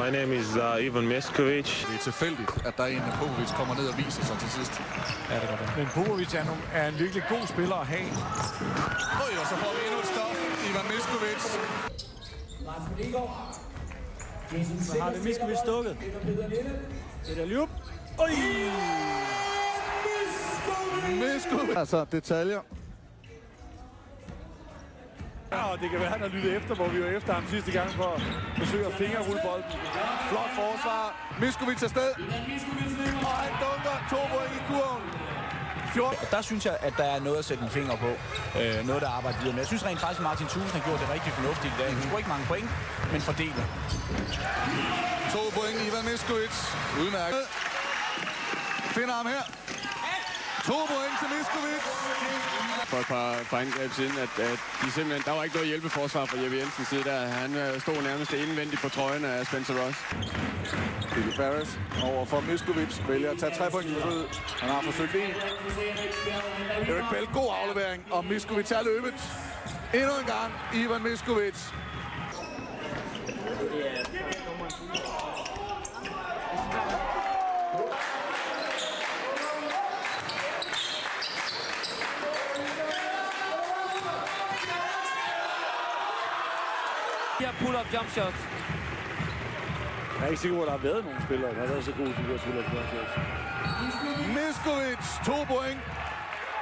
My name is Ivan Miskovic. Det er tilfældigt, at der er en Popovic kommer ned og viser sig til sidst. Ja, det var det. Men Popovic er en virkelig god spiller at have. Og så får vi endnu et stop. Ivan Miskovic. Så har det Miskovic stukket. Det er Ljub. Oj! Miskovic. Altså, detaljer. Ja, og det kan være, at han har lyttet efter, hvor vi var efter ham sidste gang for at forsøge at fingerrulle bolden. Flot forsvar. Miskovic afsted. Og han dunker 2 point i kurven. 14. Der synes jeg, at der er noget at sætte en finger på. Noget, der arbejder videre med. Jeg synes rent faktisk, at Martin Thusen har gjort det rigtig fornuftigt i dag. Han får ikke mange point, men fordeler. 2 point, Ivan Miskovic. Udmærket. Finder ham her. 2 point til Miskovic. For et par angreb siden, at de simpelthen, der var ikke noget hjælpeforsvar fra Jeppe Jensens side der. Han stod nærmest indvendigt på trøjen af Spencer Ross. Billy Farris over for Miskovic. Vælger at tage 3 point ud. Han har forsøgt 1. Erik Bell, god aflevering. Og Miskovic er løbet. Endnu en gang, Ivan Miskovic. De her pull-up jump shots. Jeg er ikke sikker på, at der har været nogle spillere, der har været så gode til de her pull-up jump shots. Miskovic, 2 point.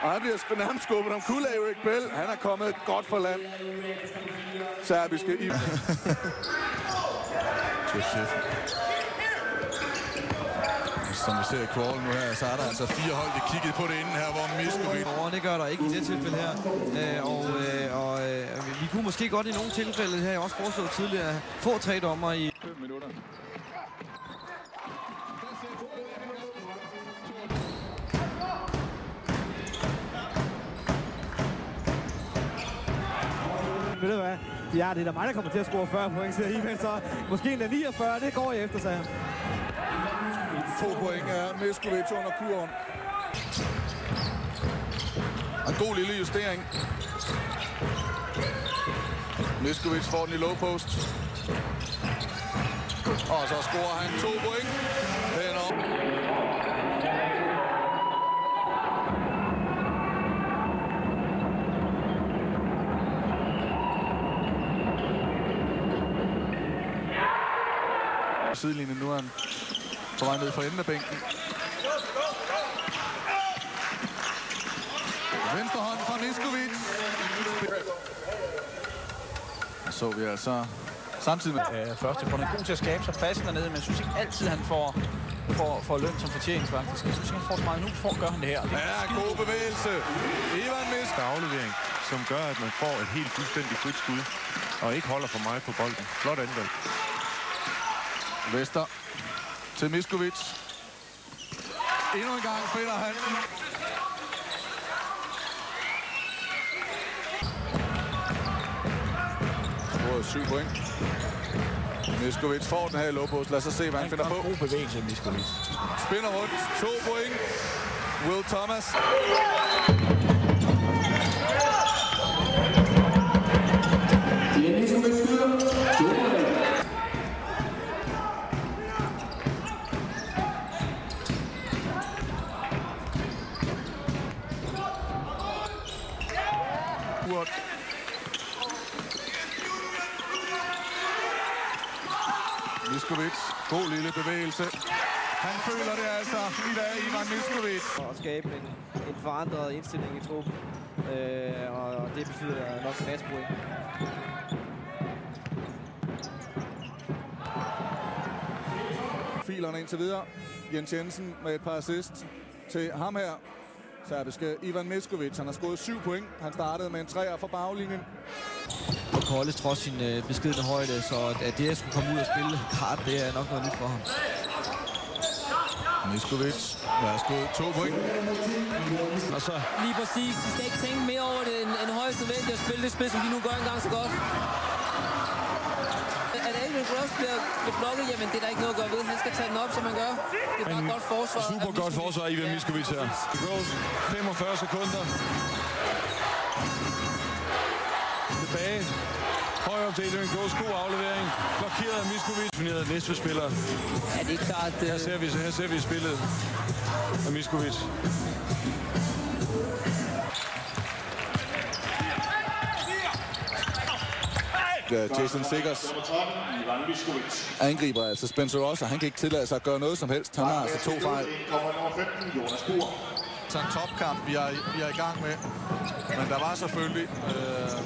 Og han bliver nærmest skubbet om kul af Erik Bell. Han er kommet godt for land. Serbiske i. Som vi ser i crawlen nu her, så er der altså 4 hold, der kiggede på det inden her, hvor Miskovic... Det gør der ikke i det tilfælde her. Vi kunne måske godt i nogle tilfælde her, jeg også foreslået tidligere, få 3 dommer i 5 minutter. Ved du hvad? Ja, det er da mig, der kommer til at score 40 point, siger Ivan, så måske en 49, det går jeg efter, sagde han. 2 point er Miskovic under kurven. En god lille justering. Miskovic får den i low post. Og så scorer han 2 point. Den op. Sidelinjen nu er han på vej ned fra enden af bænken. Venstre hånd fra Miskovic. Så vi altså samtidig med... Første på, han er god til at skabe sig pladsen dernede, men jeg synes ikke altid, han får løn som fortjent, faktisk. Jeg synes ikke, han får så meget nu, for gør han det her. Ja, god bevægelse. Ivan Miskovic. Aflevering, som gør, at man får et helt fuldstændig frit skud, og ikke holder for meget på bolden. Flot anvalg. Vester til Miskovic. Endnu en gang finder han. Scoret 7 point. Miskovic får den her i low post. Lad os se, hvad han finder på. God bevægelse, Miskovic. Spinner rundt. 2 point. Will Thomas. Miskovic, god lille bevægelse. Han føler det altså i dag, Ivan Miskovic. at skabe en forandret indstilling i truppen, og det betyder nok en masse point. Filerne indtil videre. Jens Jensen med et par assist til ham her. Serbiske Ivan Miskovic. Han har scoret 7 point. Han startede med en 3'er fra baglinjen. Og Kolles trods sin beskedne højde, så at det at skulle komme ud og spille kart, det er nok noget nyt for ham. Miskovic. Der er skået 2 point. Og så... Lige præcis. De skal ikke tænke mere over det end højst nødvendigt at spille det spil, som de nu gør en gang så godt. At Adrian Gross bliver blokket, jamen det er der ikke noget at gøre ved. Han skal tage den op, som han gør. Det er bare et godt forsvar. Super godt forsvar, Ivan Miskovic her. Gross, 45 sekunder. Tilbage. Højre op til Adrian Gross. God aflevering. Blokeret af Miskovic. Defineret næste spiller. Ja, det er klart... Her ser vi spillet af Miskovic. Jason Siggers angriber altså Spencer Ross, og han kan ikke tillade sig at gøre noget som helst. Han har altså 2 fejl. Så en topkamp, vi er i gang med. Men der var selvfølgelig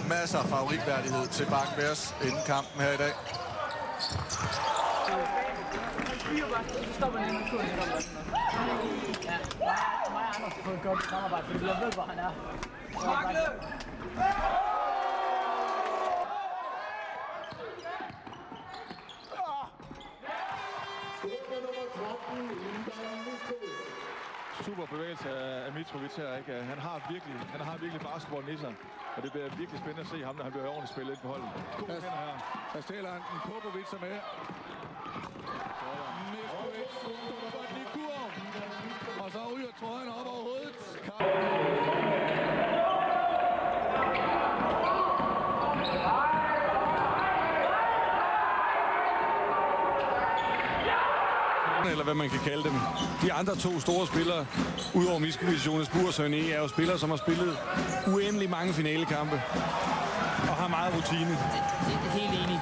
masser af favoritværdighed til Bakken Bears inden kampen her i dag. Super bevægelse af Mitrovic her, ikke? Han har virkelig basketballen i sig. Og det bliver virkelig spændende at se ham, når han bliver ordentligt spillet ind på holdet. God hænder her. Der stiller han en Popovic med. Miskovic får den i kurv. Og så ryger trøjen op over hovedet. Eller hvad man kan kalde dem. De andre 2 store spillere, udover Miskovic, Jonas Bur og Søren E., er jo spillere, som har spillet uendelig mange finalekampe. Og har meget rutine. Helt enig.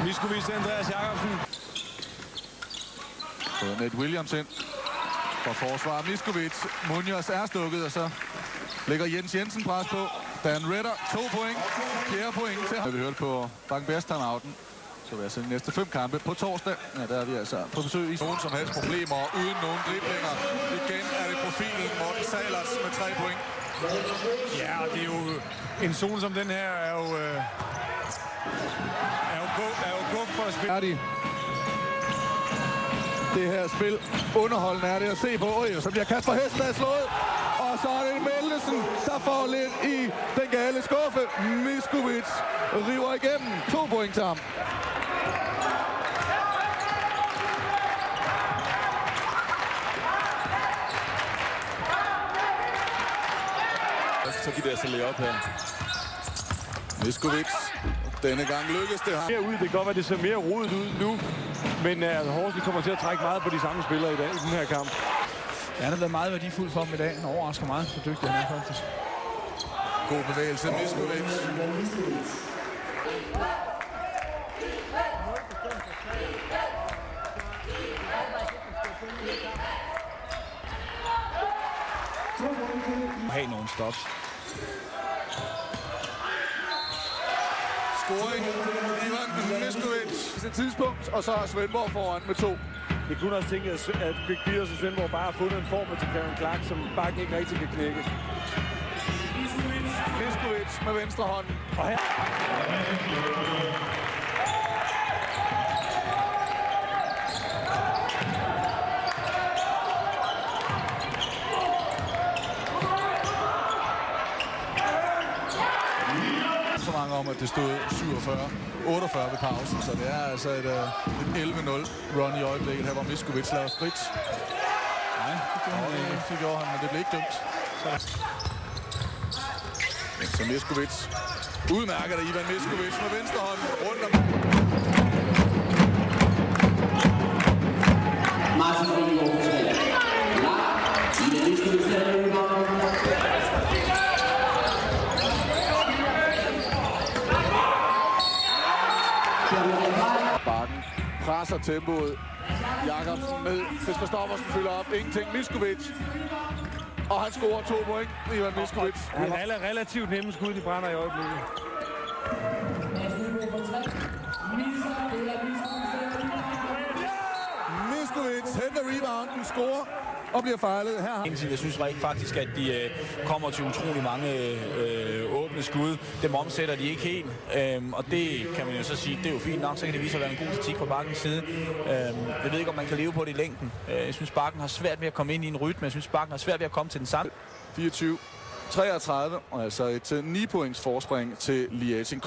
Miskovic, Andreas Jacobsen. Ned Williams ind for forsvar. Miskovic, Munoz er stukket, og så lægger Jens Jensen pres på. Dan Ritter, 2 point. 4 point til. Vi hørte på Bakken Bears timeouten. Så vil jeg sende næste 5 kampe på torsdag. Ja, der er vi altså på besøg i nogen som helst problemer uden nogen driblinger. Igen er det profilen Morten Salers med 3 point. Ja, og det er jo en zone som den her er jo god for at spille. Det her spil underholdende er det at se på. Så bliver Kasper Hestad slået. Og så er det Meldelsen, der får lidt i den gale skuffe. Miskovic river igennem. 2 point til ham. Så giver det altså lige op her. Miskovic. Denne gang lykkes det ham. Det kan godt være, det ser mere rodet ud nu. Men Horsens kommer til at trække meget på de samme spillere i dag i den her kamp. Ja, han har været meget værdifuld for ham i dag. Han overrasker meget, så dygtig han er faktisk. God bevægelse, Miskovic. Have nogle stops. Scoring. Ivan Miskovic til tidspunkt, og så er Svendborg foran med 2. Det kunne også tænke, at Quick Peters og Svendborg bare har fundet en form til Karen Clark, som Bakken ikke rigtig kan knække. Miskovic med venstre hånd. Og her... Så mange om, at det stod 47-48 ved pausen, så det er altså et 11-0 run i øjeblikket her, hvor Miskovic laver sprit. Nej, det gjorde han, men det blev ikke dømt. Så Miskovic udmærker det Ivan Miskovic med venstre hånd rundt om. Bakken presser tempoet. Jacobsen med. Fisker Stoffersen fylder op. Ingenting. Miskovic. Og han scorer 2 point. Ivan Miskovic. Han er relativt nemme skud, de brænder i øjeblikket. Miskovic henter rebouden, scorer og bliver fejlet her. Jeg synes faktisk, at de kommer til utrolig mange åbne skud. Dem omsætter de ikke helt, og det kan man jo så sige, det er jo fint nok, så kan det vise at være en god kritik fra Bakkens side. Jeg ved ikke, om man kan leve på det i længden. Jeg synes, Bakken har svært ved at komme ind i en rytme. Jeg synes, Bakken har svært ved at komme til den samme. 24-33, og altså et 9 points forspring til Liating.